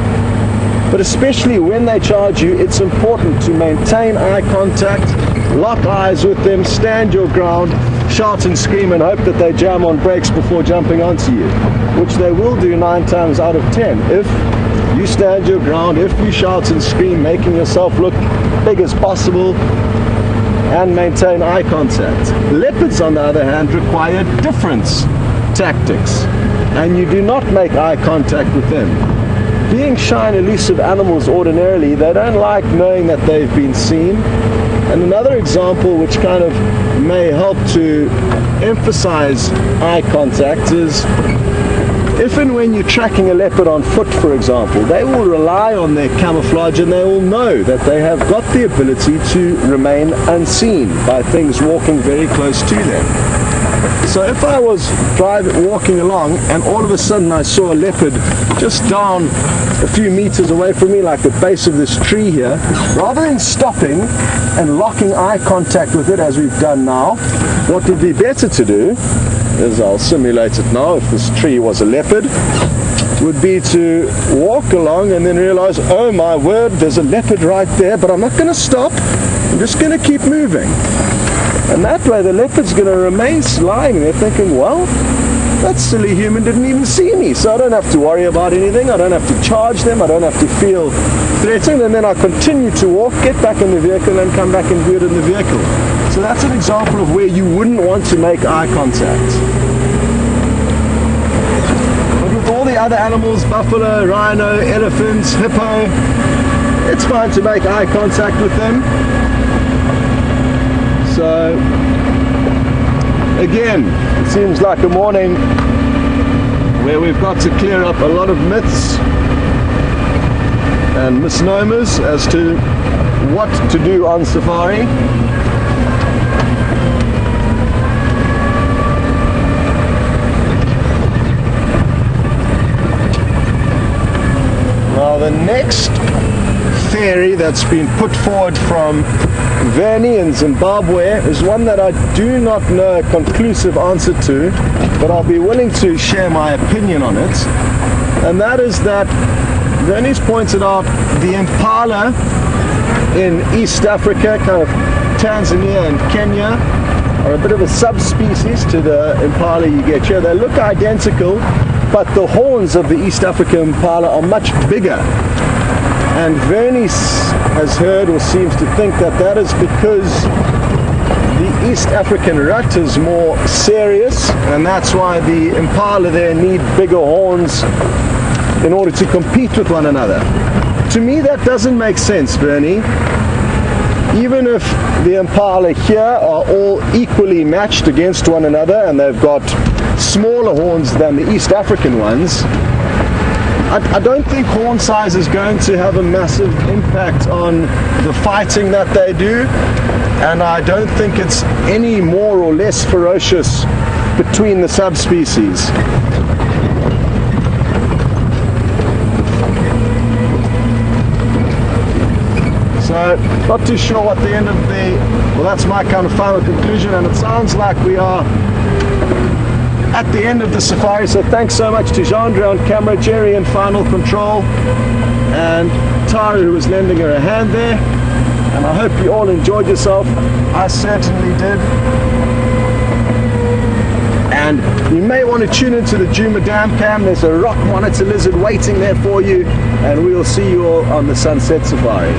But especially when they charge you, it's important to maintain eye contact, lock eyes with them, stand your ground, shout and scream, and hope that they jam on brakes before jumping onto you, which they will do 9 times out of 10. If you stand your ground, if you shout and scream, making yourself look big as possible, and maintain eye contact. Leopards, on the other hand, require different tactics, and you do not make eye contact with them. Being shy and elusive animals ordinarily, they don't like knowing that they've been seen. And another example which kind of may help to emphasize eye contact is if and when you're tracking a leopard on foot, for example, they will rely on their camouflage, and they will know that they have got the ability to remain unseen by things walking very close to them. So if I was walking along and all of a sudden I saw a leopard just down a few meters away from me, like the base of this tree here, rather than stopping and locking eye contact with it as we've done now, what would be better to do is, I'll simulate it now, if this tree was a leopard, would be to walk along and then realize, oh my word, there's a leopard right there, but I'm not going to stop, I'm just going to keep moving. And that way the leopard's going to remain lying there thinking, well, that silly human didn't even see me, so I don't have to worry about anything, I don't have to charge them, I don't have to feel threatened, and then I continue to walk, get back in the vehicle, and come back and do it in the vehicle. So that's an example of where you wouldn't want to make eye contact. But with all the other animals, buffalo, rhino, elephants, hippo, it's fine to make eye contact with them. So, again, it seems like a morning where we've got to clear up a lot of myths and misnomers as to what to do on safari. Now the next theory that's been put forward from Vernie in Zimbabwe is one that I do not know a conclusive answer to, but I'll be willing to share my opinion on it. And that is that Vernie's pointed out the impala in East Africa, kind of Tanzania and Kenya, are a bit of a subspecies to the impala you get here. They look identical, but the horns of the East African impala are much bigger. And Vernie has heard or seems to think that that is because The East African rut is more serious, and that's why the impala there need bigger horns in order to compete with one another. To me, that doesn't make sense, Bernie. Even if the impala here are all equally matched against one another and they've got smaller horns than the East African ones, I don't think horn size is going to have a massive impact on the fighting that they do, and I don't think it's any more or less ferocious between the subspecies. So, not too sure what the end of the, well, that's my kind of final conclusion, and it sounds like we are at the end of the safari. So thanks so much to Jandre on camera, Jerry in final control, and Tara, who was lending her a hand there. And I hope you all enjoyed yourself. I certainly did. And you may want to tune into the Djuma Dam Cam. There's a rock monitor lizard waiting there for you, and we will see you all on the sunset safari.